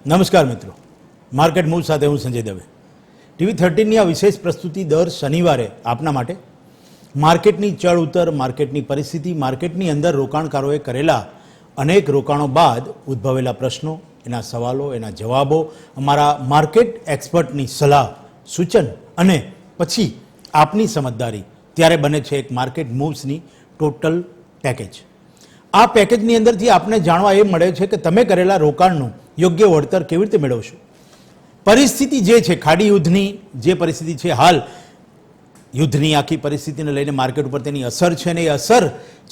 નમસ્કાર મિત્રો, market move સાથે હું સંજય દવે. TV13ની આ વિશેષ પ્રસ્તુતિ દર શનિવારે આપના માટે માર્કેટની ચડ ઉતર, માર્કેટની પરિસ્થિતિ, માર્કેટની અંદર રોકાણકારોએ કરેલા અનેક રોકાણો બાદ ઉદ્ભવેલા પ્રશ્નો, એના સવાલો, એના જવાબો, અમારા માર્કેટ એક્સપર્ટની સલાહ, સૂચન અને પછી આપની સમજદારી, ત્યારે બને છે એક માર્કેટ મૂવ્સની ટોટલ પેકેજ. આ પેકેજની અંદરથી આપને જાણવા એ મળે છે કે તમે કરેલા રોકાણનું યોગ્ય વળતર કેવી રીતે મેળવશો. પરિસ્થિતિ જે છે, ખાડી યુદ્ધની જે પરિસ્થિતિ છે, હાલ યુદ્ધની આખી પરિસ્થિતિને લઈને માર્કેટ ઉપર તેની અસર છે અને એ અસર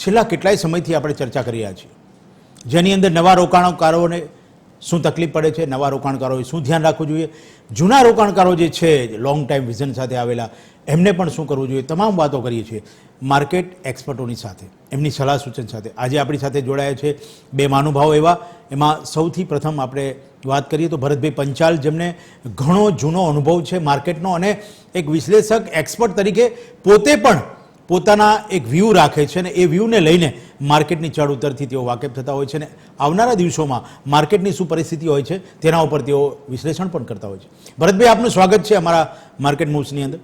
છેલ્લા કેટલાય સમયથી આપણે ચર્ચા કરી રહ્યા છીએ, જેની અંદર નવા રોકાણકારોને શું તકલીફ પડે છે, નવા રોકાણકારોએ શું ધ્યાન રાખવું જોઈએ, જૂના રોકાણકારો જે છે લોંગ ટાઈમ વિઝન સાથે આવેલા એમને પણ શું કરવું જોઈએ, તમામ વાતો કરીએ છીએ માર્કેટ એક્સપર્ટોની સાથે, એમની સલાહ સૂચન સાથે. આજે આપણી સાથે જોડાયા છે બે મહાનુભાવો એવા. એમાં સૌથી પ્રથમ આપણે વાત કરીએ તો ભરતભાઈ પંચાલ, જેમને ઘણો જૂનો અનુભવ છે માર્કેટનો અને એક વિશ્લેષક એક્સપર્ટ તરીકે પોતે પણ પોતાના એક વ્યૂ રાખે છે અને એ વ્યૂને લઈને માર્કેટની ચડ ઉતરથી તેઓ વાકેફ થતા હોય છે અને આવનારા દિવસોમાં માર્કેટની શું પરિસ્થિતિ હોય છે તેના ઉપર તેઓ વિશ્લેષણ પણ કરતા હોય છે. ભરતભાઈ, આપનું સ્વાગત છે અમારા માર્કેટ મૂવ્સની અંદર.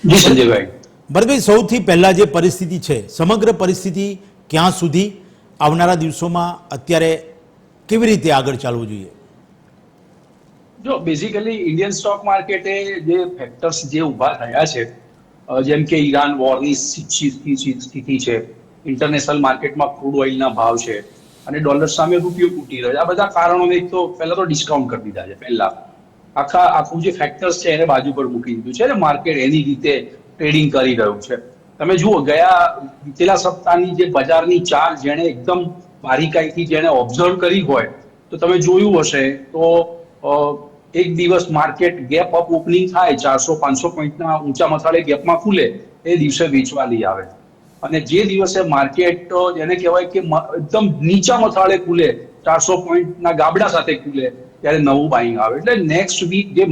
જી સંજયભાઈ. ભરતભાઈ, સૌથી પહેલા જે પરિસ્થિતિ છે, સમગ્ર પરિસ્થિતિ ક્યાં સુધી આવનારા દિવસોમાં અત્યારે કેવી રીતે આગળ ચાલવું જોઈએ? જો બેઝિકલી ઇન્ડિયન સ્ટોક માર્કેટે જે ફેક્ટર્સ જે ઊભા થયા છે, જેમ કે ઈરાન વોરની સ્થિતિ છે, ઇન્ટરનેશનલ માર્કેટમાં ક્રૂડ ઓઇલના ભાવ છે અને ડોલર સામે રૂપિયો તૂટી રહ્યો છે, આ બધા કારણોને એક તો પહેલા તો ડિસ્કાઉન્ટ કરી દીધા છે. પહેલા આખું જે ફેક્ટર્સ છે એને બાજુ પર મૂકી દીધું છે અને માર્કેટ એની રીતે ટ્રેડિંગ કરી રહ્યું છે. તમે જુઓ, છેલ્લા સપ્તાહની જે બજારની ચાલ જેણે એકદમ બારીકાઈથી જેણે ઓબ્ઝર્વ કરી હોય તો તમે જોયું હશે તો એક દિવસ માર્કેટ ગેપ અપ ઓપનિંગ થાય, 400-500 પોઈન્ટના ઊંચા મથાળે ગેપમાં ખુલે, એ દિવસે વેચવા લઈ આવે અને જે દિવસે માર્કેટ જેને કહેવાય કે એકદમ નીચા મથાળે ખુલે, 400 પોઈન્ટના ગાબડા સાથે ખુલે, ત્યારે નવું બાઇંગ આવે. એટલે નેક્સ્ટ વીક જે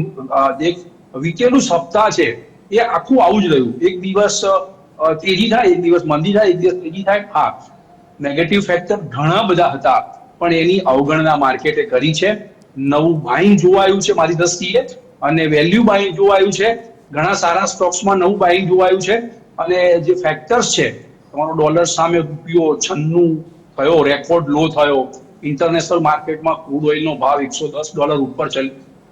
વીકેનું સપ્તાહ છે એ આખું આવું જ રહ્યું. એક દિવસ તેજી થાય, એક દિવસ મંદી થાય, એક દિવસ તેજી થાય. હા, નેગેટિવ ફેક્ટર ઘણા બધા હતા પણ એની અવગણના માર્કેટે કરી છે. નવું બાઇંગ જોવાયું છે મારી દ્રષ્ટિએ અને વેલ્યુ બાઇંગ જોવાયું છે. ઘણા સારા સ્ટોક્સમાં નવું બાઇંગ જોવાયું છે અને જે ફેક્ટર્સ છે, તમારો ડોલર સામે રૂપિયો 96 થયો, રેકોર્ડ લો થયો, ઇન્ટરનેશનલ માર્કેટમાં ક્રૂડ ઓઇલનો ભાવ $110 ઉપર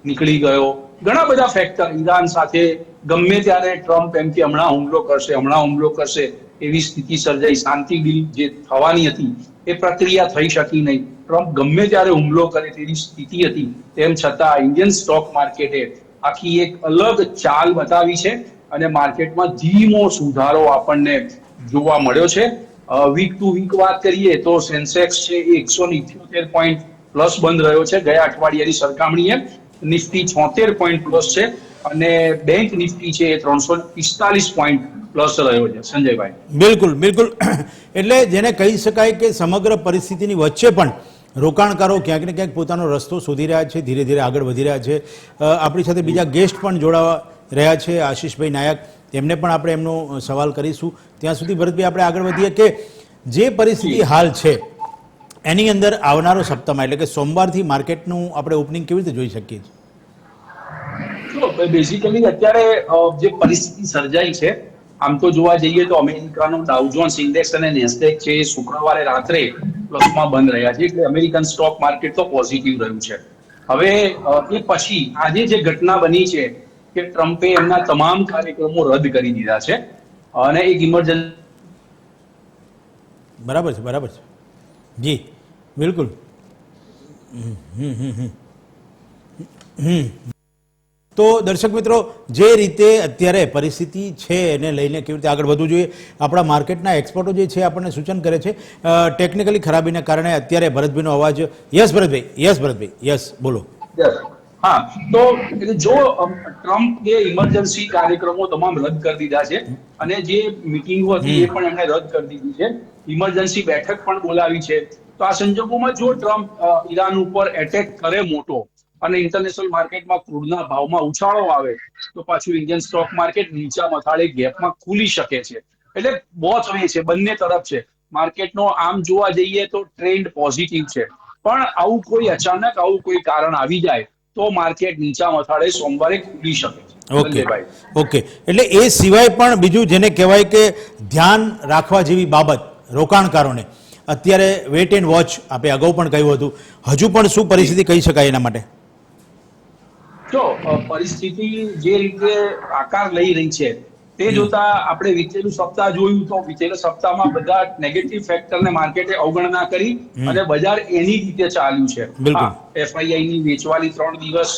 નીકળી ગયો, ઘણા બધા ફેક્ટર, ઈરાન સાથે ગમે ત્યારે ટ્રમ્પ એમ કે હમણાં હુમલો કરશે એવી સ્થિતિ સર્જાઈ, શાંતિ ડીલ જે થવાની હતી એ પ્રક્રિયા થઈ શકી નહીં, ટ્રમ્પ ગમે ત્યારે હુમલો કરે તેવી સ્થિતિ હતી. તેમ છતાં ઇન્ડિયન સ્ટોક માર્કેટે આખી એક અલગ ચાલ બતાવી છે અને માર્કેટમાં ધીમો સુધારો આપણને જોવા મળ્યો છે. વીક ટુ વીક વાત કરીએ તો સેન્સેક્સ છે એ 178 પોઈન્ટ પ્લસ બંધ રહ્યો છે ગયા અઠવાડિયાની સરખામણીએ. નિફ્ટી 76 પોઈન્ટ પ્લસ છે અને બેંક નિફ્ટી છે એ 345 પોઈન્ટ પ્લસ રહ્યો છે. સંજયભાઈ, બિલકુલ બિલકુલ. એટલે જેને કહી શકાય કે સમગ્ર પરિસ્થિતિની વચ્ચે પણ રોકાણકારો ક્યાંક ને ક્યાંક પોતાનો રસ્તો શોધી રહ્યા છે, ધીરે ધીરે આગળ વધી રહ્યા છે. આપણી સાથે બીજા ગેસ્ટ પણ જોડાવા રહ્યા છે, આશીષભાઈ નાયક, એમને પણ આપણે એમનો સવાલ કરીશું. ત્યાં સુધી ભરતભાઈ આપણે આગળ વધીએ કે જે પરિસ્થિતિ હાલ છે એની અંદર આવનારો સપ્તાહમાં એટલે કે સોમવારથી માર્કેટનું આપણે ઓપનિંગ કેવી રીતે જોઈ શકીએ છીએ? બેઝિકલી અત્યારે જે પરિસ્થિતિ સર્જાઈ છે, આમ તો જોવા જઈએ તો અમેરિકાનો ડાઉ જોન્સ ઇન્ડેક્સ અને નેસ્ડેક છે એ શુક્રવારે રાત્રે પ્લસમાં બંધ રહ્યા છે, એટલે અમેરિકન સ્ટોક માર્કેટ તો પોઝિટિવ રહ્યું છે. હવે એ પછી આજે જે ઘટના બની છે કે ટ્રમ્પે એમના તમામ કાર્યક્રમો રદ કરી દીધા છે અને એક ઇમરજન્સી. બરાબર છે જી, બિલકુલ. તો દર્શક મિત્રો, જે રીતે અત્યારે પરિસ્થિતિ છે એને લઈને કેવી રીતે આગળ વધવું જોઈએ, આપણા માર્કેટના એક્સપર્ટો જે છે આપણને સૂચન કરે છે. ટેકનિકલી ખરાબીને કારણે અત્યારે ભરતભાઈનો અવાજ. યસ ભરતભાઈ, યસ બોલો. હા, તો જો ટ્રમ્પ એ ઇમરજન્સી કાર્યક્રમો તમામ રદ કરી દીધા છે અને જે મીટિંગો હતી એ પણ એમણે રદ કરી દીધી છે, ઇમરજન્સી બેઠક પણ બોલાવી છે. તો આ સંજોગોમાં જો ટ્રમ્પ ઈરાન ઉપર એટેક કરે મોટો અને ઇન્ટરનેશનલ માર્કેટમાં ક્રૂડના ભાવમાં ઉછાળો આવે તો પાછું ઇન્ડિયન સ્ટોક માર્કેટ નીચા મથાળે ગેપમાં ખુલી શકે છે. એટલે બોથ વે છે, બંને તરફ છે માર્કેટનો. આમ જોવા જઈએ તો ટ્રેન્ડ પોઝિટિવ છે પણ આવું કોઈ અચાનક આવું કોઈ કારણ આવી જાય તો માર્કેટ નીચા મથાળે સોમવારે ખુલી શકે છે. ઓકે સંજયભાઈ, ઓકે, એટલે એ સિવાય પણ બીજું જેને કહેવાય કે ધ્યાન રાખવા જેવી બાબત રોકાણકારોને અત્યારે વેટ એન્ડ વોચ, આપે અગાઉ પણ કહ્યું હતું, હજુ પણ શું પરિસ્થિતિ કહી શકાય એના માટે? જો પરિસ્થિતિ જે રીતે આકાર લઈ રહી છે તે જોતા આપણે વિતેલું સપ્તાહ જોયું તો વિતેલા સપ્તાહમાં બધા નેગેટિવ ફેક્ટરને માર્કેટે અવગણના કરી અને બજાર એની રીતે ચાલ્યું છે. બિલકુલ. હા, એફઆઈઆઈ ની વેચવાલી 3 દિવસ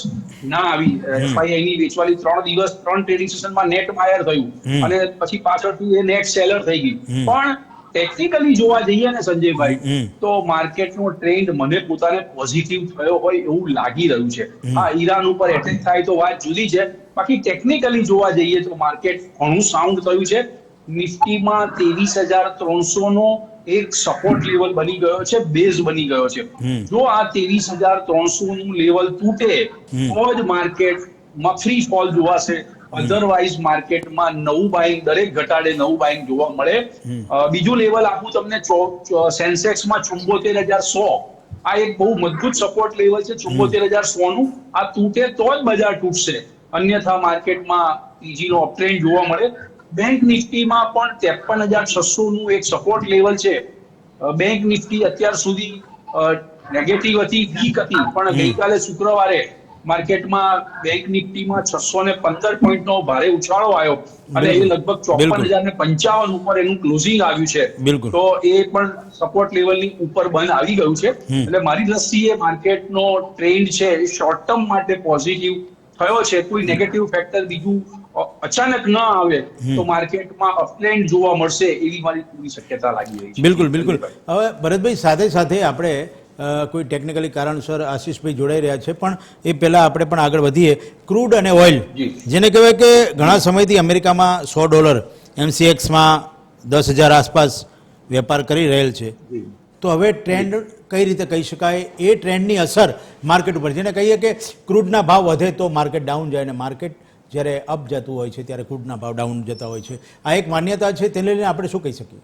ના આવી, એફઆઈઆઈ ની વેચવાલી 3 દિવસ 3 ટ્રેડિંગ સેશનમાં નેટ બાયર થયું અને પછી પાછળથી એ નેટ સેલર થઈ ગઈ. પણ ટેકનિકલી જોવા જઈએ ને સંજયભાઈ, તો માર્કેટનો ટ્રેન્ડ મને પોતાને પોઝિટિવ થયો હોય એવું લાગી રહ્યું છે. હા, ઈરાન ઉપર એટેક થાય તો વાત જુદી છે, બાકી ટેકનિકલી જોવા જઈએ તો માર્કેટ ઘણું સાઉન્ડ થયું છે. નિફ્ટીમાં 23,300 નો એક સપોર્ટ લેવલ બની ગયો છે, બેઝ બની ગયો છે. જો આ 23,300 નું લેવલ તૂટે તો જ માર્કેટમાં ફ્રી ફોલ જોવાશે. અધરવાઇઝ માર્કેટમાં નવું બાઇંગ, દરેક ઘટાડે નવું બાઇંગ જોવા મળે. બીજું લેવલ આપું તમને, સેન્સેક્સમાં 74,100, આ એક બહુ મજબૂત સપોર્ટ લેવલ છે 74,100 નું. આ તૂટે તો જ બજાર તૂટશે, અન્યથા માર્કેટમાં ત્રીજીનો અપટ્રેન્ડ જોવા મળે. બેંક નિફ્ટીમાં પણ 53,600 નું એક સપોર્ટ લેવલ છે. બેંક નિફ્ટી અત્યાર સુધી નેગેટિવ હતી, વીક હતી, પણ ગઈકાલે શુક્રવારે માર્કેટમાં બેંક નિફ્ટીમાં 615 પોઈન્ટનો ભારે ઉછાળો આવ્યો અને એ લગભગ 54,055 ઉપર એનું ક્લોઝિંગ આવ્યું છે. બિલકુલ. તો એ પણ સપોર્ટ લેવલની ઉપર બંધ આવી ગયું છે. એટલે મારી દ્રષ્ટિએ માર્કેટનો ટ્રેન્ડ છે એ શોર્ટ ટર્મ માટે પોઝિટિવ થયો છે. કોઈ નેગેટિવ ફેક્ટર બીજું અચાનક ન આવે તો માર્કેટમાં અપટ્રેન્ડ જોવા મળશે એવી મારી પૂરી શક્યતા લાગી રહી છે. બિલકુલ બિલકુલ. હવે ભરતભાઈ, સાથે સાથે આપણે કોઈ ટેકનિકલી કારણસર આશીષભાઈ જોડાઈ રહ્યા છે, પણ એ પહેલાં આપણે પણ આગળ વધીએ. ક્રૂડ અને ઓઇલ, જેને કહેવાય કે ઘણા સમયથી અમેરિકામાં $100 MCXમાં 10,000 આસપાસ વેપાર કરી રહેલ છે, તો હવે ટ્રેન્ડ કઈ રીતે કહી શકાય? એ ટ્રેન્ડની અસર માર્કેટ ઉપર, જેને કહીએ કે ક્રૂડના ભાવ વધે તો માર્કેટ ડાઉન જાય, અને માર્કેટ જ્યારે અપ જતું હોય છે ત્યારે ક્રૂડના ભાવ ડાઉન જતા હોય છે. આ એક માન્યતા છે, તેને લઈને આપણે શું કહી શકીએ?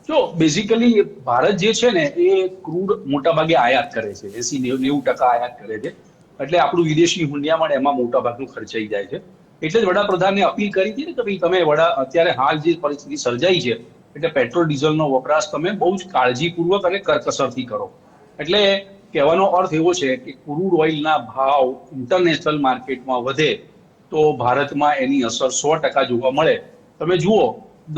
જો બેઝિકલી ભારત જે છે ને એ ક્રૂડ મોટાભાગે આયાત કરે છે, 80-90% આયાત કરે છે. એટલે આપણું વિદેશી હુંડિયામણ એમાં મોટાભાગનું ખર્ચાઈ જાય છે. એટલે જ વડાપ્રધાને અપીલ કરી હતી ને કે ભાઈ તમે અત્યારે હાલ જે પરિસ્થિતિ સર્જાઈ છે એટલે પેટ્રોલ ડીઝલનો વપરાશ તમે બહુ જ કાળજીપૂર્વક અને કરકસરથી કરો. એટલે કહેવાનો અર્થ એવો છે કે ક્રૂડ ઓઇલના ભાવ ઇન્ટરનેશનલ માર્કેટમાં વધે તો ભારતમાં એની અસર 100% જોવા મળે. તમે જુઓ,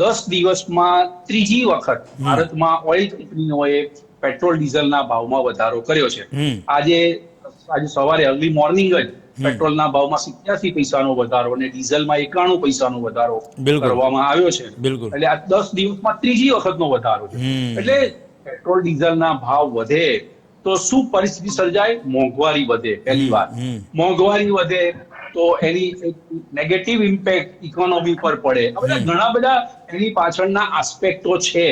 10 દિવસમાં ત્રીજી વખત ભારતમાં ઓઇલ કંપનીઓએ પેટ્રોલ ડીઝલના ભાવમાં વધારો કર્યો છે. આજે સવારે અર્લી મોર્નિંગ જ પેટ્રોલના ભાવમાં 87 પૈસાનો વધારો અને ડીઝલમાં 91 પૈસાનો વધારો કરવામાં આવ્યો છે. એટલે આ 10 દિવસમાં ત્રીજી વખતનો વધારો છે. એટલે પેટ્રોલ ડીઝલના ભાવ વધે તો શું પરિસ્થિતિ સર્જાય? મોંઘવારી વધે. પહેલી વાત, મોંઘવારી વધે તો એની નેગેટિવ ઇમ્પેક્ટ ઇકોનોમી પર પડે. આ ઘણા બધા એની પાછળના આસ્પેક્ટો છે.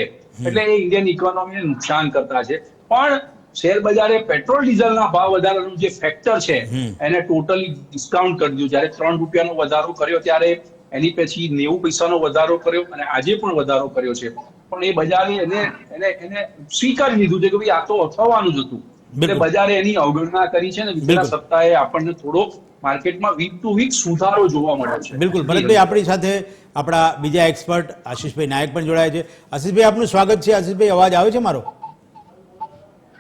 એટલે એ ઇન્ડિયન ઇકોનોમીને નુકસાન કરતા છે. પણ શેર બજારે પેટ્રોલ ડીઝલના ભાવ વધારાનું જે ફેક્ટર છે એને ટોટલી ડિસ્કાઉન્ટ કરી દીધું. જ્યારે ₹3 વધારો કર્યો ત્યારે એની પછી 90 પૈસાનો વધારો કર્યો અને આજે પણ વધારો કર્યો છે. પણ એ બજારે એને સ્વીકારી લીધું છે કે ભાઈ આ તો થવાનું જ હતું. એટલે બજારે એની અવગણના કરી છે ને વિતેલા સપ્તાહે આપણને થોડો માર્કેટમાં વીક ટુ વીક સુધારો જોવા મળ્યો છે. બિલકુલ. ભરતભાઈ, આપણી સાથે આપણા બીજા એક્સપર્ટ આશીષભાઈ નાયક પણ જોડાયા છે. આશીષભાઈ, આપનું સ્વાગત છે. આશીષભાઈ, અવાજ આવે છે મારો?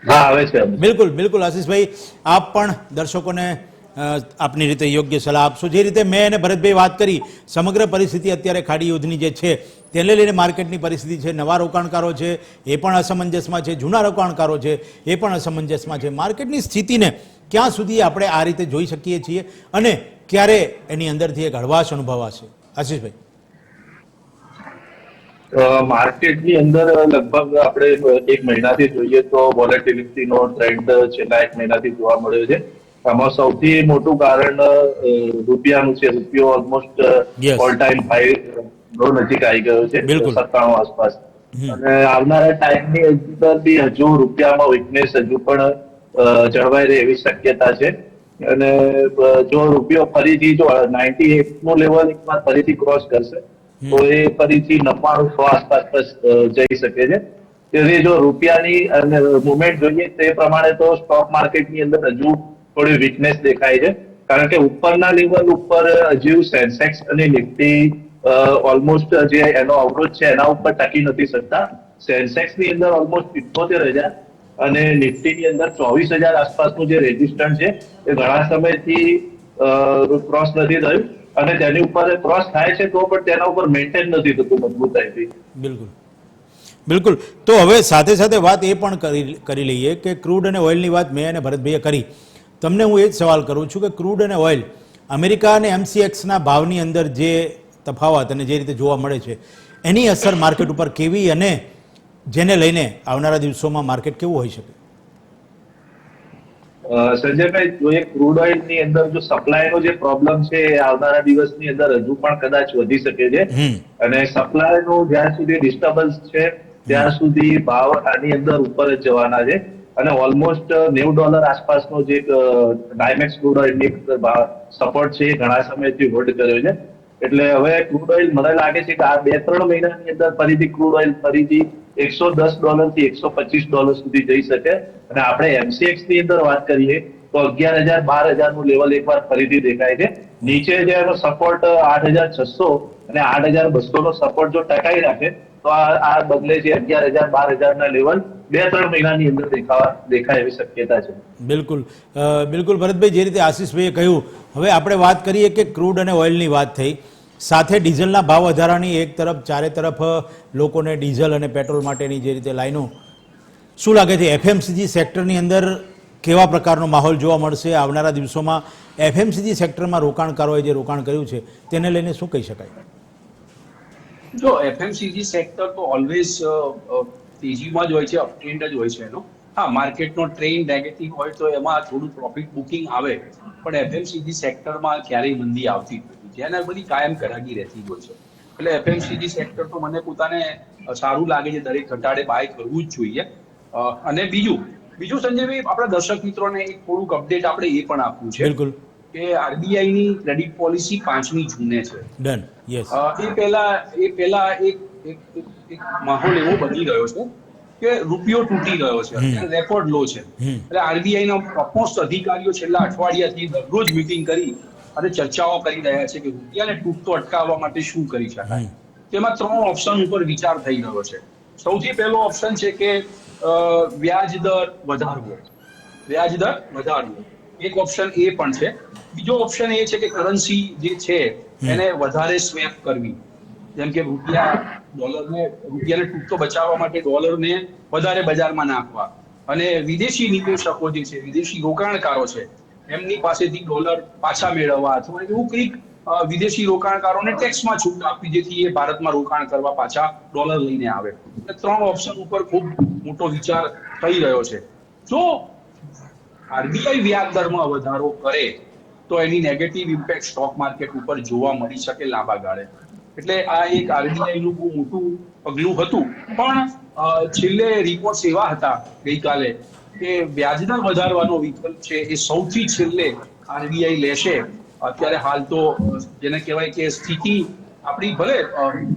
હા, આવે છે. બિલકુલ બિલકુલ. આશીષભાઈ, આપ પણ દર્શકોને આપની રીતે યોગ્ય સલાહ આપશો. જે રીતે મેં અને ભરતભાઈ વાત કરી, સમગ્ર પરિસ્થિતિ અત્યારે ખાડી યુદ્ધની જે છે તેને લઈને માર્કેટની પરિસ્થિતિ છે, નવા રોકાણકારો છે એ પણ અસમંજસમાં છે, જૂના રોકાણકારો છે એ પણ અસમંજસમાં છે. માર્કેટની સ્થિતિને ક્યાં સુધી આપણે આ રીતે જોઈ શકીએ છીએ અને ક્યારે એની અંદરથી એક હળવાશ અનુભવાશે? આશીષભાઈ. માર્કેટની અંદર લગભગ આપણે 1 મહિનાથી જોઈએ તો વોલેટિલિટીનો ટ્રેન્ડ છેલ્લા 1 મહિનાથી જોવા મળ્યો છે. આમાં સૌથી મોટું કારણ રૂપિયાનું છે. રૂપિયો ઓલમોસ્ટ ઓલ ટાઈમ હાઈ નજીક આવી ગયો છે, 97 આસપાસ. અને આવનારા ટાઈમની અંદર બી હજુ રૂપિયામાં વીકનેસ હજુ પણ જળવાઈ રહે એવી શક્યતા છે. અને જો રૂપિયો ફરીથી જો 98 નું લેવલ એકવાર ફરીથી ક્રોસ કરશે તો એ ફરીથી 99-100 આસપાસ જઈ શકે છે. તેથી જો રૂપિયાની મુવમેન્ટ જોઈએ તે પ્રમાણે તો સ્ટોક માર્કેટની અંદર હજુ થોડી વીકનેસ દેખાય છે, કારણ કે ઉપરના લેવલ ઉપર હજુ સેન્સેક્સ અને નિફ્ટી ઓલમોસ્ટ જે એનો અવરોધ છે એના ઉપર ટકી નથી શકતા. સેન્સેક્સ ની અંદર ઓલમોસ્ટ 78,000 અને નિફ્ટીની અંદર 24,000 આસપાસનું જે રેઝિસ્ટન્સ છે એ ઘણા સમયથી ક્રોસ નથી થયું, અને તેની ઉપર ક્રોસ થાય છે તો પણ તેના ઉપર મેન્ટેન નથી થતું મજબૂતાઈથી. બિલકુલ બિલકુલ. તો હવે સાથે સાથે વાત એ પણ કરી લઈએ કે ક્રૂડ અને ઓઇલની વાત મેં અને ભરતભાઈએ કરી. તમને હું એ જ સવાલ કરું છું કે ક્રૂડ અને ઓઇલ અમેરિકા અને MCXના ભાવની અંદર જે તફાવત અને જે રીતે જોવા મળે છે એની અસર માર્કેટ ઉપર કેવી, અને જેને લઈને આવનારા દિવસોમાં માર્કેટ કેવું હોઈ શકે? સંજયભાઈ, જોઈએ ક્રૂડ ઓઇલ ની અંદર જો સપ્લાયનો જે પ્રોબ્લેમ છે એ આવનારા દિવસની અંદર હજુ પણ કદાચ વધી શકે છે, અને સપ્લાયનું જ્યાં સુધી ડિસ્ટર્બન્સ છે ત્યાં સુધી ભાવ આની અંદર ઉપર જ જવાના છે, અને ઓલમોસ્ટ $90 આસપાસનો જે ડાયમેક્સ ક્રૂડ ઓઇલની સપોર્ટ છે એ ઘણા સમયથી હોલ્ડ કર્યો છે. એટલે હવે ક્રૂડ ઓઇલ મને લાગે છે કે આ 2-3 મહિનાની અંદર ફરીથી ક્રૂડ ઓઇલ ફરીથી $110 થી $125 સુધી જઈ શકે, અને આપણે MCX ની અંદર વાત કરીએ તો 11,000-12,000 નું લેવલ એકવાર ફરીથી દેખાય છે. નીચે જે એનો સપોર્ટ 8,600 અને 8,200 નો સપોર્ટ જો ટકાઈ રાખે તો આ બદલે છે 11,000-12,000 ના લેવલ 2-3 મહિનાની અંદર દેખાય એવી શક્યતા છે. બિલકુલ બિલકુલ ભરતભાઈ, જે રીતે આશીષભાઈએ કહ્યું, હવે આપણે વાત કરીએ કે ક્રૂડ અને ઓઇલની વાત થઈ, સાથે ડીઝલના ભાવ વધારાની એક તરફ ચારે તરફ લોકોને ડીઝલ અને પેટ્રોલ માટેની જે રીતે લાઈનો, શું લાગે છે FMCG સેક્ટરની અંદર કેવા પ્રકારનો માહોલ જોવા મળશે આવનારા દિવસોમાં? FMCG સેક્ટરમાં રોકાણકારોએ જે રોકાણ કર્યું છે તેને લઈને શું કહી શકાય? જો FMCG સેક્ટર તો ઓલવેઝ તેજીમાં જ હોય છે, અપટ્રેન્ડ જ હોય છે એનો. હા, માર્કેટનો ટ્રેન્ડ નેગેટિવ હોય તો એમાં થોડું પ્રોફિટ બુકિંગ આવે, પણ FMCG સેક્ટરમાં ક્યારેય મંદી આવતી જ નથી, જેના બધી કાયમ ઘરાકી રહેતી હોય છે. એટલે FMCG સેક્ટર તો મને પોતાને સારું લાગે છે, દરેક ઘટાડે બાય કરવું જ જોઈએ. અને બીજું સંજયભાઈ, આપણા દર્શક મિત્રોને એક થોડુંક અપડેટ આપણે એ પણ આપવું છે. બિલકુલ. કે RBI ની ક્રેડિટ પોલિસી 5મી જૂને છે. ડન. યસ. એ પહેલા એક માહોલ એવો બની રહ્યો છે કે રૂપિયો તૂટી ગયો છે, રેકોર્ડ લો છે. એટલે RBI ના ટોપમોસ્ટ અધિકારીઓ છેલ્લા અઠવાડિયાથી દરરોજ મીટિંગ કરી અને ચર્ચાઓ કરી રહ્યા છે કે રૂપિયાને તૂટતો અટકાવવા માટે શું કરી શકાય. તેમાં 3 ઓપ્શન ઉપર વિચાર થઈ રહ્યો છે. સૌથી પહેલો ઓપ્શન છે કે વ્યાજ દર વધારવો. એક ઓપ્શન એ પણ છે. બીજો ઓપ્શન એ છે કે કરન્સી જે છે એને વધારે સ્વેપ કરવી, જેમ કે રૂપિયાને તૂટતો બચાવવા માટે ડોલરને વધારે બજારમાં નાખવા, અને વિદેશી નિવેશકો જે છે, વિદેશી રોકાણકારો છે, એમની પાસેથી ડોલર પાછા મેળવવા, અથવા એવું કંઈક વિદેશી રોકાણકારોને ટેક્સમાં છૂટ આપવી જેથી એ ભારતમાં રોકાણ કરવા પાછા ડોલર લઈને આવે. 3 ઓપ્શન ઉપર ખૂબ મોટો વિચાર થઈ રહ્યો છે. જો RBI વ્યાજ દરમાં વધારો કરે તો એની નેગેટિવ ઇમ્પેક્ટ સ્ટોક માર્કેટ ઉપર જોવા મળી શકે લાંબા ગાળે. એટલે આ એક RBI નું બહુ મોટું પગલું હતું, પણ છેલ્લે રિપોર્ટ્સ એવા હતા ગઈકાલે કે વ્યાજદર વધારવાનો વિકલ્પ છે એ સૌથી છેલ્લે RBI લેશે. અત્યારે હાલ તો જેને કહેવાય કે સ્થિતિ આપણી, ભલે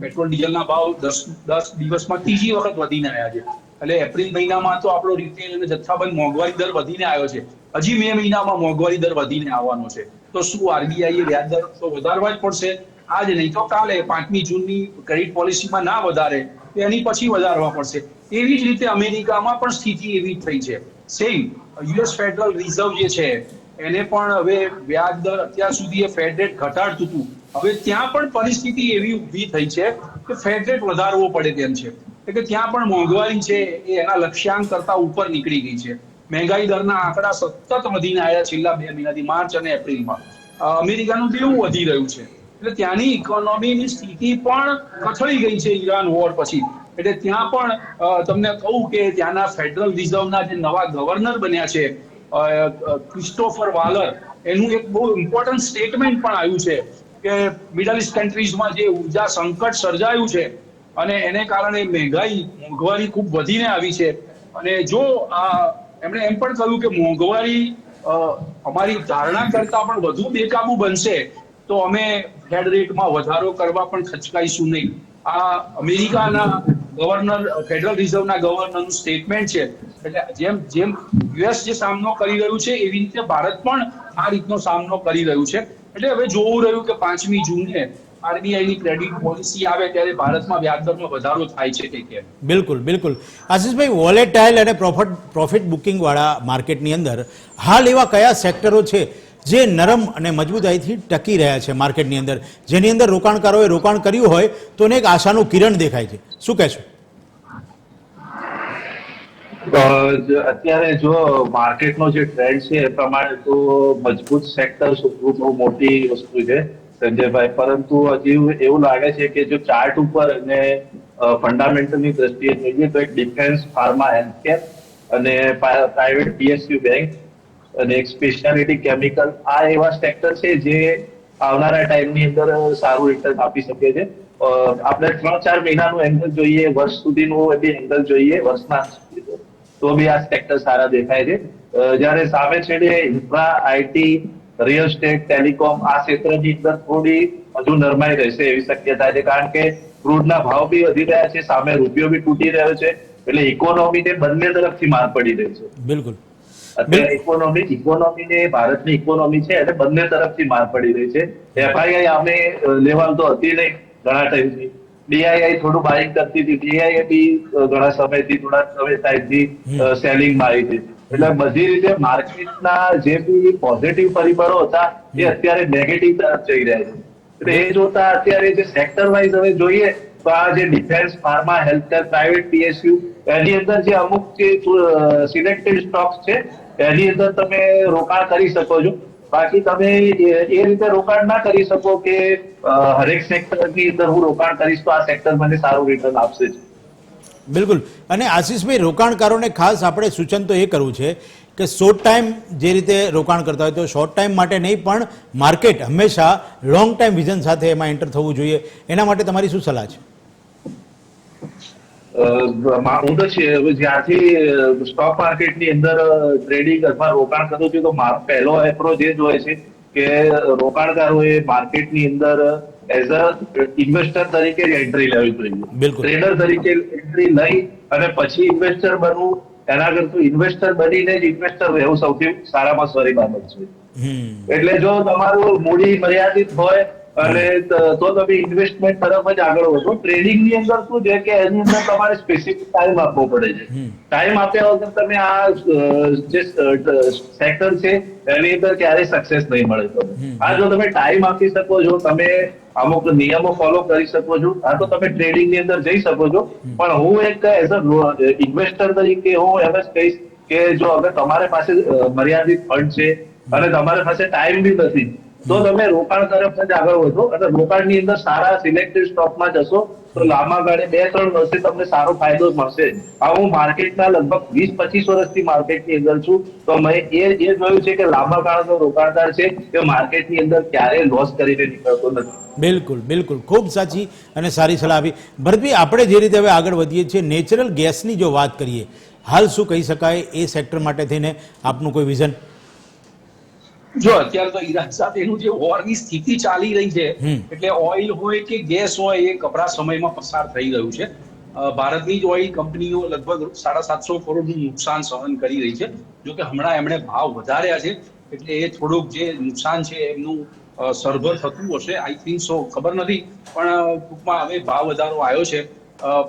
પેટ્રોલ ડીઝલના ભાવ 10 દિવસમાં ત્રીજી વખત વધીને આવ્યા છે, એટલે એપ્રિલ મહિનામાં તો આપણો રિટેલ અને જથ્થાબંધ મોંઘવારી દર વધીને આવ્યો છે, હજી મે મહિનામાં મોંઘવારી દર વધીને આવવાનો છે. તો શું RBI એ વ્યાજ દર તો વધારવા જ પડશે? આજ નહીં તો કાલે 5મી જૂનની ક્રેડિટ પોલિસીમાં ના વધારે તો એની પછી વધારવા પડશે. એવી જ રીતે અમેરિકામાં પણ સ્થિતિ એવી થઈ છે. સેમ US ફેડરલ રિઝર્વ જે છે એને પણ હવે વ્યાજ દર અત્યાર સુધી ફેડ રેટ ઘટાડતું હતું, હવે ત્યાં પણ પરિસ્થિતિ એવી ઊભી થઈ છે કે ફેડ રેટ વધારવો પડે તેમ છે. એટલે કે ત્યાં પણ મોંઘવારી છે એ એના લક્ષ્યાંક કરતા ઉપર નીકળી ગઈ છે. મહેંગાઈ દરના આંકડા સતત વધીને આવ્યા છેલ્લા 2 મહિનાથી, માર્ચ અને એપ્રિલમાં. અમેરિકાનું દેવું વધી રહ્યું છે, એટલે ત્યાંની ઇકોનોમીની સ્થિતિ પણ કથળી ગઈ છે ઈરાન વોર પછી. એટલે ત્યાં પણ તમને કહું કે ત્યાંના ફેડરલ રિઝર્વના જે નવા ગવર્નર બન્યા છે ક્રિસ્ટોફર વાલર, એનું એક બહુ ઇમ્પોર્ટન્ટ સ્ટેટમેન્ટ પણ આવ્યું છે કે મિડલ ઇસ્ટ કન્ટ્રીઝમાં જે ઉર્જા સંકટ સર્જાયું છે અને એને કારણે મોંઘવારી ખૂબ વધીને આવી છે, અને જો એમણે એમ પણ કહ્યું કે મોંઘવારી અમારી ધારણા કરતા પણ વધુ બેકાબુ બનશે તો અમે ફેડ રેટમાં વધારો કરવા પણ ખચકાઈશું નહીં. આ અમેરિકાના ફેડરલ રિઝર્વના ગવર્નરનું સ્ટેટમેન્ટ છે. એટલે જેમ જેમ યુએસ જે સામનો કરી રહ્યું છે એવી રીતે ભારત પણ આ રીતનો સામનો કરી રહ્યું છે. એટલે હવે જોવું રહ્યું કે 5મી જૂને આરબીઆઈની ક્રેડિટ પોલિસી આવે ત્યારે ભારતમાં વ્યાજદરમાં વધારો થાય છે કે કેમ. બિલકુલ બિલકુલ. આશીષભાઈ, વોલેટાઇલ અને પ્રોફિટ બુકિંગ વાળા માર્કેટની અંદર હાલ એવા કયા સેક્ટરો છે જે નરમ અને મજબૂતાઈથી ટકી રહ્યા છે માર્કેટની અંદર, જેની અંદર રોકાણકારોએ રોકાણ કર્યું હોય તો એને એક આશાનું કિરણ દેખાય છે? શું કહેશો? અત્યારે જો માર્કેટનો જે ટ્રેન્ડ છે એ પ્રમાણે તો મજબૂત સેક્ટર શોધવું બહુ મોટી વસ્તુ છે સંજયભાઈ, પરંતુ હજી એવું લાગે છે કે જો ચાર્ટ ઉપર અને ફંડામેન્ટલની દ્રષ્ટિએ જોઈએ તો એક ડિફેન્સ, ફાર્મા, હેલ્થકેર અને પ્રાઇવેટ PSU બેંક અને એક સ્પેશિયાલિટી કેમિકલ, આ એવા સેક્ટર છે જે આવનારા ટાઈમની અંદર સારું રિટર્ન આપી શકે છે. આપણે 3-4 મહિનાનું એંગલ જોઈએ, વર્ષ સુધીનું બી એંગલ જોઈએ, વર્ષના તો બી આ સેક્ટર સારા દેખાય છે. જ્યારે સામે છેડે infra, IT, real estate, telecom આ ક્ષેત્રની અંદર થોડી હજુ નરમાઈ રહેશે એવી શક્યતા છે, કારણ કે ક્રૂડના ભાવ બી વધી રહ્યા છે, સામે રૂપિયો બી તૂટી રહ્યો છે, એટલે ઇકોનોમીને બંને તરફથી માર પડી રહી છે. બિલકુલ. અત્યારે ઇકોનોમીને ભારતની ઇકોનોમી છે એટલે બંને તરફથી માર પડી રહી છે. FII આમે લેવલ તો હતી નહીં ઘણા ટાઈમથી, DII થોડું બાઇંગ કરતી હતી, DII બી ઘણા ટાઈમથી સેલિંગમાં આવી હતી. એટલે બધી રીતે માર્કેટના જે બી પોઝિટિવ પરિબળો હતા એ અત્યારે નેગેટિવ તરફ જઈ રહ્યા છે. એટલે એ જોતા અત્યારે જે સેક્ટર વાઇઝ હવે જોઈએ તો આ જે defence, pharma, healthcare, private PSU એની અંદર જે અમુક જે સિલેક્ટેડ સ્ટોક્સ છે એની અંદર તમે રોકાણ કરી શકો છો. બાકી તમે એ રીતે રોકાણ ના કરી શકો કે હરેક સેક્ટરની અંદર હું રોકાણ કરીશ તો આ સેક્ટર મને સારું રિટર્ન આપશે જ. બિલકુલ. અને આશીષભાઈ, રોકાણકારોને ખાસ આપણે સૂચન તો એ કરવું છે કે શોર્ટ ટાઈમ જે રીતે રોકાણ કરતા હોય તો શોર્ટ ટાઈમ માટે નહીં, પણ માર્કેટ હંમેશા લોંગ ટાઈમ વિઝન સાથે એમાં એન્ટર થવું જોઈએ. એના માટે તમારી શું સલાહ છે? હું તો જ્યારથી સ્ટોક માર્કેટની અંદર ટ્રેડિંગ અથવા રોકાણ કરું છું તો મારો પહેલો એપ્રોચ એ જ હોય છે કે રોકાણકારોએ માર્કેટની અંદર એઝ અ ઇન્વેસ્ટર તરીકે એન્ટ્રી લેવી જોઈએ. ટ્રેડર તરીકે એન્ટ્રી લઈ અને પછી ઇન્વેસ્ટર બનવું, એના કરતું ઇન્વેસ્ટર બનીને જ ઇન્વેસ્ટર રહેવું સૌથી સારામાં સારી બાબત છે. એટલે જો તમારું મૂડી મર્યાદિત હોય અને તો તમે ઇન્વેસ્ટમેન્ટ તરફ જ આગળ વધો. ટ્રેડિંગ ની અંદર શું છે કે એની અંદર તમારે સ્પેસિફિક ટાઈમ આપવો પડે છે. ટાઈમ આપ્યા વગર તમે આ જે સેક્ટર છે એની અંદર ક્યારેય સક્સેસ નહીં મળે. આ જો તમે ટાઈમ આપી શકો છો, તમે અમુક નિયમો ફોલો કરી શકો છો, આ તો તમે ટ્રેડિંગ ની અંદર જઈ શકો છો. પણ હું એક એઝ અ ઇન્વેસ્ટર તરીકે હું એમ જ કહીશ કે જો અગર તમારી પાસે મર્યાદિત ફંડ છે અને તમારી પાસે ટાઈમ બી નથી તો તમે રોકાણ તરફ જ આગળ વધો અને રોકાણની અંદર સારા સિલેક્ટેડ સ્ટોકમાં જશો તો લાંબા ગાળે 2-3 વર્ષે તમને સારો ફાયદો મળશે. આ હું માર્કેટના લગભગ 20-25 વર્ષથી માર્કેટની અંદર છું તો મેં એ જોયું છે કે લાંબા ગાળાનો રોકાણકાર છે એ માર્કેટની અંદર ક્યારેય લોસ કરીને નીકળતો નથી. બિલકુલ બિલકુલ. ખૂબ સાચી અને સારી સલાહ આપી. ભરતભાઈ, આપણે જે રીતે હવે આગળ વધીએ છીએ, નેચરલ ગેસની જો વાત કરીએ, હાલ શું કહી શકાય એ સેક્ટર માટે થઈને આપનું કોઈ વિઝન? જો અત્યારે તો ઈરાન સાથેનું જે વોરની સ્થિતિ ચાલી રહી છે એટલે ઓઇલ હોય કે ગેસ હોય એ કપરા સમયમાં પસાર થઈ રહ્યું છે. ભારતની જ ઓઇલ કંપનીઓ લગભગ 750 કરોડનું નુકસાન સહન કરી રહી છે. જો કે હમણાં એમણે ભાવ વધાર્યા છે એટલે એ થોડુંક જે નુકસાન છે એમનું સરભર થતું હશે, આઈ થિંક સો, ખબર નથી, પણ ટૂંકમાં હવે ભાવ વધારો આવ્યો છે.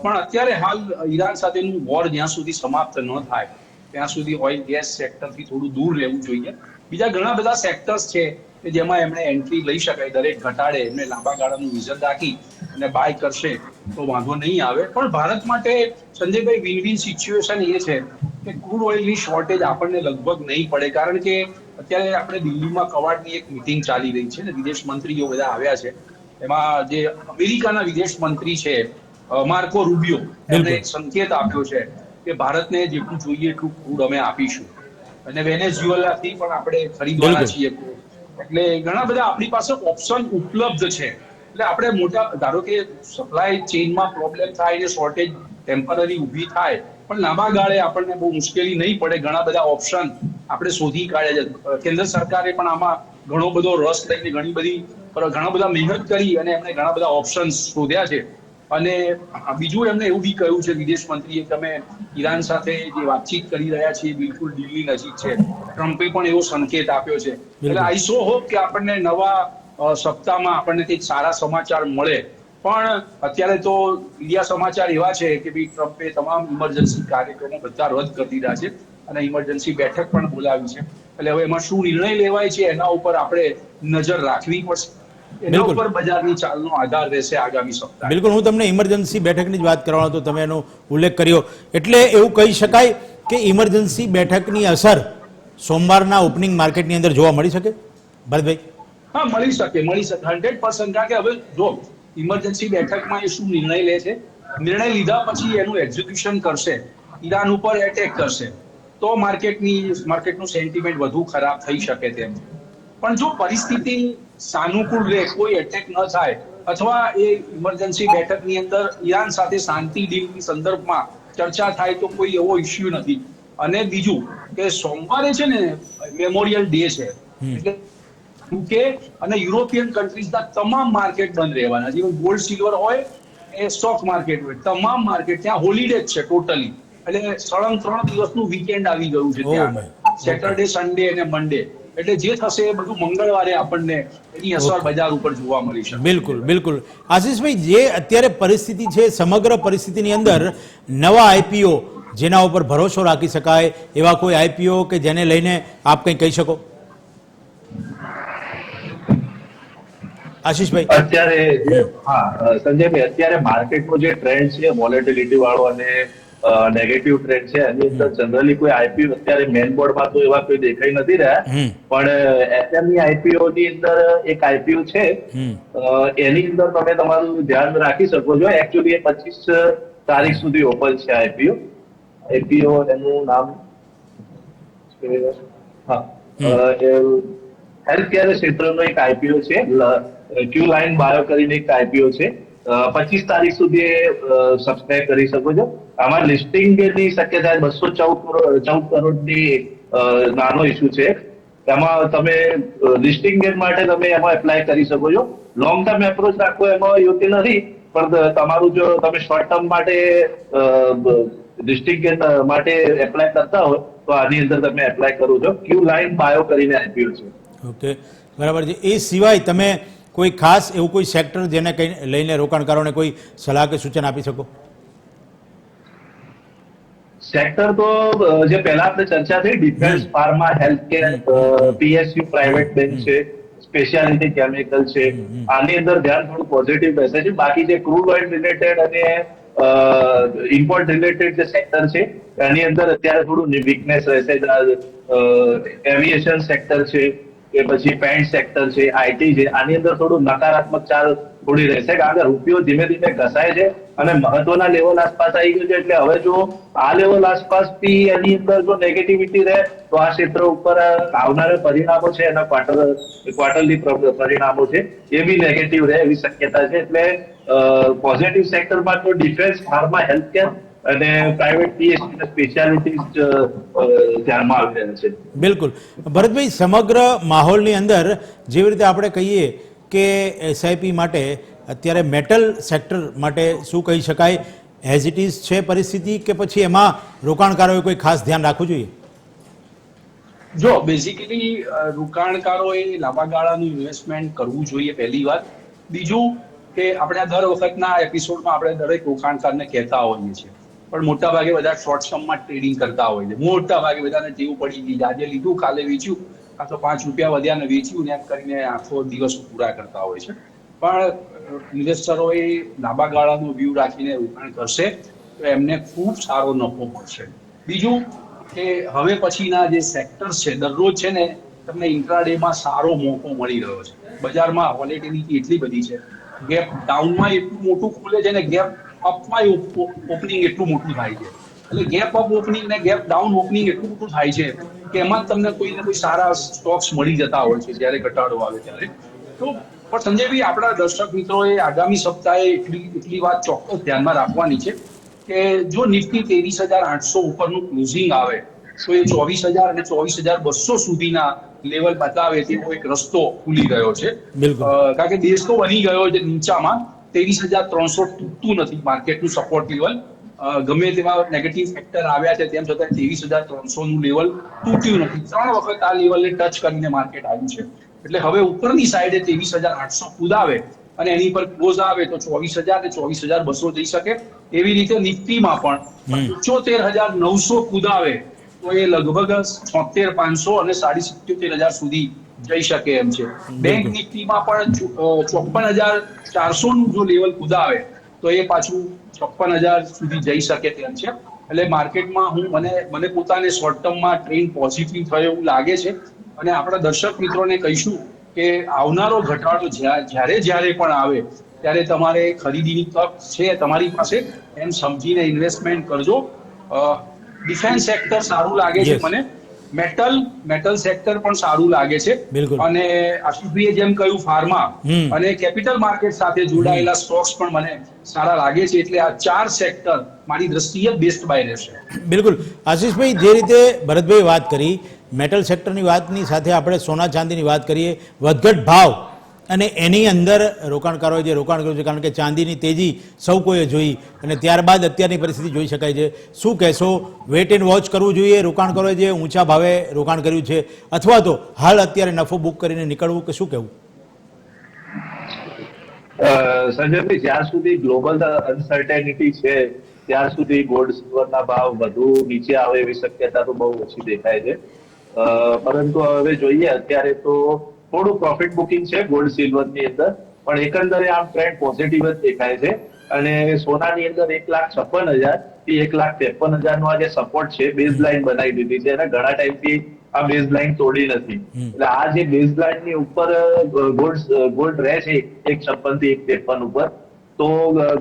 પણ અત્યારે હાલ ઈરાન સાથેનું વોર જ્યાં સુધી સમાપ્ત ન થાય ત્યાં સુધી ઓઇલ ગેસ સેક્ટરથી થોડું દૂર રહેવું જોઈએ. બીજા ઘણા બધા સેક્ટર્સ છે કે જેમાં એમણે એન્ટ્રી લઈ શકાય, દરેક ઘટાડે એમને લાંબા ગાળાનું વિઝન રાખી અને બાય કરશે તો વાંધો નહીં આવે. પણ ભારત માટે સંજયભાઈ વિન વિન સિચ્યુએશન એ છે કે ક્રૂડ ઓઇલની શોર્ટેજ આપણને લગભગ નહીં પડે, કારણ કે અત્યારે આપણે દિલ્હીમાં કવાડની એક મિટિંગ ચાલી રહી છે ને વિદેશ મંત્રીઓ બધા આવ્યા છે. એમાં જે અમેરિકાના વિદેશ મંત્રી છે માર્કો રૂબિયો, એમણે એક સંકેત આપ્યો છે કે ભારતને જેટલું જોઈએ એટલું ક્રૂડ અમે આપીશું અને વેનેઝુએલાથી પણ આપણે ખરીદવાના છીએ. એટલે ઘણા બધા આપણી પાસે ઓપ્શન ઉપલબ્ધ છે. એટલે આપણે મોટા, ધારો કે સપ્લાય ચેઇનમાં પ્રોબ્લેમ થાય ને શોર્ટેજ ટેમ્પરરી ઊભી થાય પણ લાંબા ગાળે આપણને બહુ મુશ્કેલી નહીં પડે. ઘણા બધા ઓપ્શન આપણે શોધી કાઢ્યા છે. કેન્દ્ર સરકારે પણ આમાં ઘણો બધો રસ લઈને ઘણા બધા મહેનત કરી અને એમણે ઘણા બધા ઓપ્શન શોધ્યા છે. અને બીજું એમને એવું બી કહ્યું છે વિદેશ મંત્રીએ કે અમે ઈરાન સાથે જે વાતચીત કરી રહ્યા છીએ બિલકુલ ડીલની નજીક છે. ટ્રમ્પે પણ એવો સંકેત આપ્યો છે. એટલે બિલકુલ આઈ સો હોપ કે આપણને નવા સપ્તાહમાં આપણને કંઈક સારા સમાચાર મળે. પણ અત્યારે તો મીડિયા સમાચાર એવા છે કે ભાઈ ટ્રમ્પે તમામ ઇમરજન્સી કાર્યક્રમો બધા રદ કરી દીધા છે અને ઇમરજન્સી બેઠક પણ બોલાવી છે. એટલે હવે એમાં શું નિર્ણય લેવાય છે એના ઉપર આપણે નજર રાખવી પડશે. એના બિલકુલ ઉપર બજારની ચાલનો આધાર રહેશે આગામી સપ્તાહે. બિલકુલ હું તમને ઇમરજન્સી બેઠકની જ વાત કરવાનો હતો, તમે એનો ઉલ્લેખ કર્યો. એટલે એવું કહી શકાય કે ઇમરજન્સી બેઠકની અસર સોમવારના ઓપનિંગ માર્કેટની અંદર જોવા મળી શકે ભરતભાઈ? હા, મળી શકે 100%. કારણ કે હવે જો ઇમરજન્સી બેઠકમાં એ શું નિર્ણય લે છે, નિર્ણય લીધા પછી એનું એક્ઝિક્યુશન કરશે, ઈરાન ઉપર એટેક કરશે, તો માર્કેટનું સેન્ટિમેન્ટ વધુ ખરાબ થઈ શકે તેમ છે. પણ જો પરિસ્થિતિ સાનુકૂળ રહે, કોઈ એટેક ન થાય અથવા એ ઇમરજન્સી બેઠકની અંદર ઈરાન સાથે શાંતિ ડીલની સંદર્ભમાં ચર્ચા થાય તો કોઈ એવો ઇસ્યુ નથી. અને બીજું કે સોમવારે છે ને મેમોરિયલ ડે છે, એટલે યુકે અને યુરોપિયન કન્ટ્રીઝના તમામ માર્કેટ બંધ રહેવાના. જેવું ગોલ્ડ સિલ્વર હોય એ સ્ટોક માર્કેટ હોય, તમામ માર્કેટ ત્યાં હોલિડે જ છે ટોટલી. એટલે સળંગ 3 દિવસનું વીકેન્ડ આવી ગયું છે ત્યાં આગળ, સેટરડે, સન્ડે અને મંડે. એટલે જે થશે એ બધું મંગળવારે આપણને એની અસર બજાર ઉપર જોવા મળી શકે. બિલકુલ બિલકુલ. આશીષભાઈ, જે અત્યારે પરિસ્થિતિ છે, સમગ્ર પરિસ્થિતિની અંદર નવા આઈપીઓ જેના ઉપર ભરોસો રાખી શકાય એવા કોઈ આઈપીઓ કે જેને લઈને આપ કંઈ કહી શકો આશીષભાઈ? અત્યારે સંજયભાઈ, અત્યારે માર્કેટનો જે ટ્રેન્ડ છે વોલેટિલિટી વાળો અને નેગેટિવ ટ્રેન્ડ છે, એની અંદર જનરલી કોઈ આઈપીઓ અત્યારે મેન બોર્ડમાં તો એવા કોઈ દેખાઈ નથી રહ્યા. પણ એસએમઈ આઈપીઓ ની અંદર એક આઈપીઓ છે, એની અંદર તમે તમારું ધ્યાન રાખી શકો છો. એકચ્યુઅલી એ 25 તારીખ સુધી ઓપન છે આઈપીઓ. એનું નામ હેલ્થ કેર ક્ષેત્રનો એક આઈપીઓ છે, ક્યુ લાઇન બાયો કરીને એક આઈપીઓ છે. 25 તારીખ સુધી સબસ્ક્રાઇબ કરી શકો છો. આમાં લિસ્ટિંગની શક્યતા 214 કરોડની નાનો ઇસ્યુ છે. એમાં તમે લિસ્ટિંગ ગેટ માટે તમે એમાં એપ્લાય કરી શકો છો. લોંગ ટર્મ એપ્રોચ રાખવો એમાં યોગ્ય નથી, પણ તમારું જો તમે શોર્ટ ટર્મ માટે લિસ્ટિંગ ગેટ માટે એપ્લાય કરતા હોય તો આની અંદર તમે એપ્લાય કરો છો. ક્યુ લાઇન બાયો કરીને આઈપીઓ છે. ઓકે, બરાબર છે. એ સિવાય તમે કોઈ ખાસ એવું કોઈ સેક્ટર જેને કંઈ લઈને રોકાણકારોને કોઈ સલાહ કે સૂચન આપી શકો? સેક્ટર તો જે પહેલા આપણે ચર્ચા થઈ, defence, pharma, healthcare, PSU, private bank છે, સ્પેશિયાલિટી કેમિકલ છે, આની અંદર ધ્યાન થોડું પોઝિટિવ રહેશે છે. બાકી જે ક્રૂડ ઓઇલ રિલેટેડ અને ઇમ્પોર્ટ રિલેટેડ જે સેક્ટર છે એની અંદર અત્યારે થોડું વીકનેસ રહેશે. એવિએશન સેક્ટર છે કે પછી પેન્ટ સેક્ટર છે, આઈટી છે, આની અંદર થોડું નકારાત્મક ચાલ થોડી રહેશે. કારણ કે રૂપિયો ધીમે ધીમે ઘસાય છે અને મહત્વના લેવલ આસપાસ આવી ગયું છે. એટલે હવે જો આ લેવલ આસપાસ થી એની અંદર જો નેગેટિવિટી રહે તો આ ક્ષેત્ર ઉપર આવનારા પરિણામો છે એના ક્વાર્ટરલી પરિણામો છે એ બી નેગેટિવ રહે એવી શક્યતા છે. એટલે પોઝિટિવ સેક્ટરમાં તો ડિફેન્સ, ફાર્મા, હેલ્થકેર અને પ્રાઇવેટ પીએસયુ સ્પેશિયાલિટી ધ્યાનમાં આવી રહ્યા છે. બિલકુલ ભરતભાઈ, સમગ્ર માહોલની અંદર જેવી રીતે આપણે કહીએ કે એસઆઈપી માટે અત્યારે મેટલ સેક્ટર માટે શું કહી શકાય, હેઝિટીસ છે પરિસ્થિતિ કે પછી એમાં રોકાણકારોએ કોઈ ખાસ ધ્યાન રાખવું જોઈએ? જો બેઝિકલી રોકાણકારોએ લાંબા ગાળાનું ઇન્વેસ્ટમેન્ટ કરવું જોઈએ પહેલી વાત. બીજું કે આપણે દર વખતના એપિસોડમાં આપણે દરેક રોકાણકારને કહેતા હોઈએ છીએ, પણ મોટા ભાગે બધા શોર્ટ ટર્મમાં ટ્રેડિંગ કરતા હોય છે. મોટા ભાગે બધાને ટેવ પડી ગઈ, આજે લીધું કાલે વેચ્યું, કાં તો 5 રૂપિયા વધ્યા ને વેચ્યું ને એમ કરીને આખો દિવસ પૂરા કરતા હોય છે. પણ ઇન્વેસ્ટરોએ લાંબા ગાળાનો વ્યૂ રાખીને રોકાણ કરશે તો એમને ખૂબ સારો નફો મળશે. બીજું કે હવે પછીના જે સેક્ટર્સ છે, દરરોજ છે ને તમને ઇન્ટ્રાડેમાં સારો મોકો મળી રહ્યો છે. બજારમાં વોલેટિલિટી એટલી બધી છે, ગેપ ડાઉનમાં એટલું મોટું ખુલે છે ને ગેપ અપમાં ઓપનિંગ એટલું મોટું થાય છે. એટલે ગેપ અપ ઓપનિંગ ને ગેપ ડાઉન ઓપનિંગ એટલું મોટું થાય છે કે એમાં તમને કોઈ ને કોઈ સારા સ્ટોક્સ મળી જતા હોય છે જ્યારે ઘટાડો આવે ત્યારે. તો પણ સંજયભાઈ, આપણા દર્શક મિત્રોએ આગામી સપ્તાહે એટલી વાત ચોક્કસ ધ્યાનમાં રાખવાની છે કે જો નિફ્ટી 23,800 ઉપરનું ક્લોઝિંગ આવે તો એ 24,000 અને 24,200 સુધીના લેવલ બતાવે તેવો એક રસ્તો ખુલી ગયો છે. બિલકુલ. કારણ કે દેશ તો બની ગયો છે નીચામાં, 23,300 તૂટતું નથી માર્કેટનું સપોર્ટ લેવલ. ગમે તેવા નેગેટિવ ફેક્ટર આવ્યા છે તેમ છતાં 23,300 નું લેવલ તૂટ્યું નથી. 3 વખત આ લેવલને ટચ કરીને માર્કેટ આવ્યું છે. એટલે હવે ઉપરની સાઈડે 23,800 કુદાવે અને એની પર ક્લોઝ આવે તો 24,000 ને 24,200 જઈ શકે. એવી રીતે નિફ્ટીમાં પણ 75,900 કુદાવે તો એ લગભગ 76,500 અને 77,000 સુધી જઈ શકે એમ છે. બેંક નિફ્ટીમાં પણ 54,400 નું જો લેવલ કુદાવે તો એ પાછું 56,000 સુધી જઈ શકે તેમ છે. એટલે માર્કેટમાં મને પોતાને શોર્ટ ટર્મમાં ટ્રેન્ડ પોઝિટિવ થયો એવું લાગે છે. અને આપણા દર્શક મિત્રોને કહીશું કે આવનારો ઘટાડો જ્યારે પણ આવે ત્યારે તમારે ખરીદીની તક છે તમારી પાસે એમ સમજીને ઇન્વેસ્ટમેન્ટ કરજો. ડિફેન્સ સેક્ટર સારું લાગે છે મને. મેટલ સેક્ટર પણ સારું લાગે છે. અને આશીષભાઈએ જેમ કહ્યું ફાર્મા અને કેપિટલ માર્કેટ સાથે જોડાયેલા સ્ટોક્સ પણ મને સારા લાગે છે. એટલે આ 4 સેક્ટર મારી દ્રષ્ટિએ બેસ્ટ બાય રહેશે. બિલકુલ આશીષભાઈ, જે રીતે ભરતભાઈ વાત કરી મેટલ સેક્ટરની વાતની સાથે આપણે સોના ચાંદીની વાત કરીએ, વધઘટ ભાવ અને એની અંદર રોકાણકારોએ જે રોકાણ કર્યું છે, કારણ કે ચાંદીની તેજી સૌ કોઈએ જોઈ અને ત્યારબાદ અત્યારની પરિસ્થિતિ જોઈ શકાય છે. શું કહેશો, વેટ એન્ડ વોચ કરવું જોઈએ રોકાણકારોએ જે ઊંચા ભાવે રોકાણ કર્યું છે, અથવા તો હાલ અત્યારે નફો બુક કરીને નીકળવું, કે શું કહેવું? સંજયભાઈ, જ્યાં સુધી ગ્લોબલ અનસર્ટેનિટી છે ત્યાં સુધી ગોલ્ડ સિલ્વરના ભાવ વધુ નીચે આવે એવી શક્યતા તો બહુ ઓછી દેખાય છે. પરંતુ હવે જોઈએ અત્યારે તો થોડું પ્રોફિટ બુકિંગ છે ગોલ્ડ સિલ્વરની અંદર, પણ એકંદરે આમ ટ્રેન્ડ પોઝિટિવ જ દેખાય છે. અને સોનાની અંદર 1,56,000 થી 1,53,000 નો આ જે સપોર્ટ છે બેઝ લાઇન બનાવી દીધી છે અને ઘણા ટાઈમથી આ બેઝ લાઇન તોડી નથી. એટલે આ જે બેઝ લાઇન ની ઉપર ગોલ્ડ રહે છે 1,56 થી 1,53 ઉપર, તો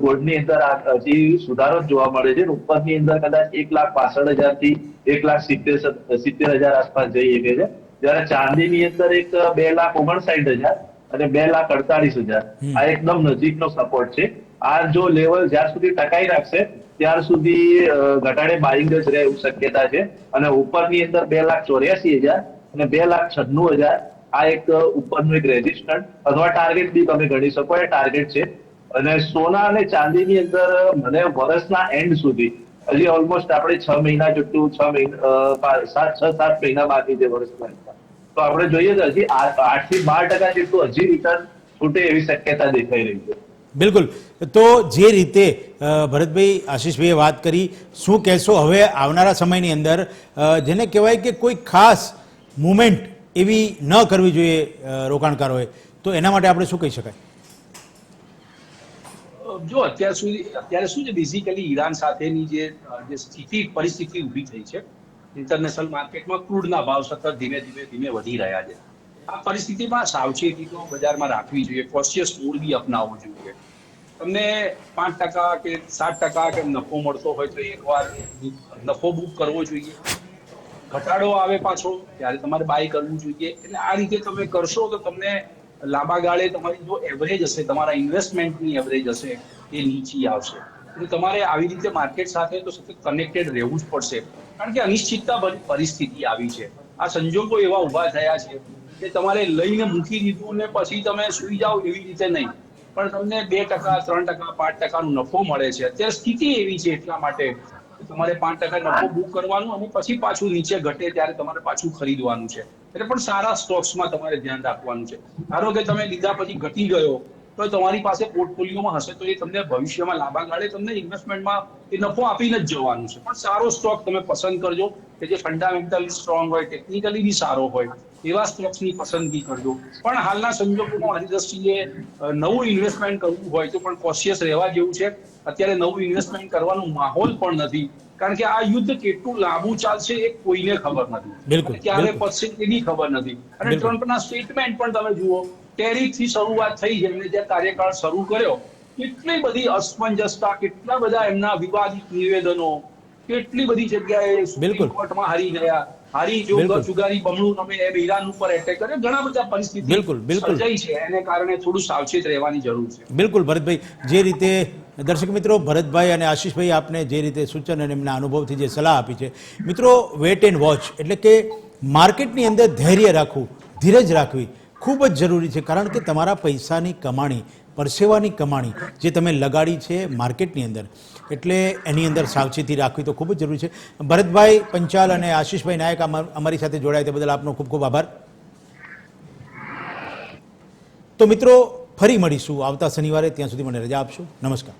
ગોલ્ડની અંદર હજી સુધારો જ જોવા મળે છે. ઉપરની અંદર કદાચ 1,65,000 થી 1,70,000 આસપાસ જઈ શકે છે. જયારે ચાંદીની અંદર 2,59,000 અને 2,48,000 આ એકદમ નજીકનો સપોર્ટ છે. આ જો લેવલ જ્યાં સુધી ટકાઈ રાખશે ત્યાર સુધી ઘટાડે બાઇંગ જ રહે એવું શક્યતા છે. અને ઉપરની અંદર 2,84,000 અને 2,96,000 આ એક ઉપરનું એક રેઝિસ્ટન્ટ અથવા ટાર્ગેટ બી તમે ગણી શકો, એ ટાર્ગેટ છે. અને સોના અને ચાંદીની અંદર મને વર્ષના એન્ડ સુધી હજી ઓલમોસ્ટ આપણે 6 મહિના જેટલું 6-7 મહિના બાકી છે વર્ષના, તો આપણે જોઈએ તો હજી 8 થી 12% જેટલું હજી રિટર્ન છૂટે એવી શક્યતા દેખાઈ રહી છે. બિલકુલ. તો જે રીતે ભરતભાઈ, આશીષભાઈએ વાત કરી, શું કહેશો હવે આવનારા સમયની અંદર જેને કહેવાય કે કોઈ ખાસ મુવમેન્ટ એવી ન કરવી જોઈએ રોકાણકારોએ, તો એના માટે આપણે શું કહી શકાય? જો અત્યારે શું છે, બેઝિકલી ઈરાન સાથેની જે પરિસ્થિતિ ઊભી થઈ છે, ઇન્ટરનેશનલ માર્કેટમાં ક્રૂડના ભાવ સતત ધીમે ધીમે વધી રહ્યા છે. આ પરિસ્થિતિમાં સાવચેતી તો બજારમાં રાખવી જોઈએ, કોશિયસ મૂડ બી અપનાવવો જોઈએ. તમને 5% કે 7% કે નફો મળતો હોય તો એકવાર નફો બુક કરવો જોઈએ. ઘટાડો આવે પાછો ત્યારે તમારે બાય કરવું જોઈએ. એટલે આ રીતે તમે કરશો તો તમને લાંબા ગાળે તમારી જો એવરેજ હશે, તમારા ઇન્વેસ્ટમેન્ટની એવરેજ હશે, એ નીચી આવશે. એટલે તમારે આવી રીતે માર્કેટ સાથે તો સતત કનેક્ટેડ રહેવું જ પડશે, કારણ કે અનિશ્ચિતતા ભરી પરિસ્થિતિ આવી છે. આ સંજોગો એવા ઉભા થયા છે કે તમારે લઈને મૂકી દીધું ને પછી તમે સુઈ જાઓ એવી રીતે નહીં, પણ તમને 2%, 3%, 5% નો નફો મળે છે. અત્યારે સ્થિતિ એવી છે એટલા માટે તમારે 5% નફો બુક કરવાનું અને પછી પાછું નીચે ઘટે ત્યારે તમારે પાછું ખરીદવાનું છે. એટલે પણ સારા સ્ટોક્સમાં તમારે ધ્યાન રાખવાનું છે. ધારો કે તમે લીધા પછી ઘટી ગયો તો તમારી પાસે પોર્ટફોલિયોમાં હશે તો એ તમને ભવિષ્યમાં લાંબા ગાળે તમને ઇન્વેસ્ટમેન્ટમાં એ નફો આપીને જ જવાનું છે. પણ સારો સ્ટોક તમે પસંદ કરજો કે જે ફંડામેન્ટલી સ્ટ્રોંગ હોય, ટેકનિકલી બી સારો હોય, એવા સ્ટોક્સની પસંદગી કરજો. પણ હાલના સંજોગોમાં મારી દ્રષ્ટિએ નવું ઇન્વેસ્ટમેન્ટ કરવું હોય તો પણ કોશિયસ રહેવા જેવું છે. અત્યારે નવું ઇન્વેસ્ટમેન્ટ કરવાનો માહોલ પણ નથી, કારણ કે આ યુદ્ધ કેટલું લાંબુ ચાલશે એ કોઈને ખબર નથી, ક્યારે પતશે એની ખબર નથી. અને ટ્રમ્પના સ્ટેટમેન્ટ પણ તમે જુઓ, ટેરિફથી શરૂઆત થઈ છે, એમને જે કાર્યકાળ શરૂ કર્યો, કેટલી બધી અસમંજસતા, કેટલા બધા એમના વિવાદિત નિવેદનો, કેટલી બધી જગ્યાએ સુપ્રીમ કોર્ટમાં હારી ગયા, જુગારી બમણું તમે એમ ઈરાન ઉપર એટેક કર્યો, ઘણા બધા પરિસ્થિતિ સર્જાઈ છે. એને કારણે થોડું સાવચેત રહેવાની જરૂર છે. બિલકુલ ભરતભાઈ, જે રીતે દર્શક મિત્રો ભરતભાઈ અને આશીષભાઈ આપને જે રીતે સૂચન અને એમના અનુભવથી જે સલાહ આપી છે, મિત્રો વેટ એન્ડ વોચ એટલે કે માર્કેટની અંદર ધૈર્ય રાખવું, ધીરજ રાખવી ખૂબ જ જરૂરી છે. કારણ કે તમારા પૈસાની કમાણી પરસેવાની કમાણી જે તમે લગાડી છે માર્કેટની અંદર, એટલે એની અંદર સાવચેતી રાખવી તો ખૂબ જ જરૂરી છે. ભરતભાઈ પંચાલ અને આશીષભાઈ નાયક અમારી સાથે જોડાયા તે બદલ આપનો ખૂબ ખૂબ આભાર. તો મિત્રો, ફરી મળીશું આવતા શનિવારે. ત્યાં સુધી મને રજા આપશો. નમસ્કાર.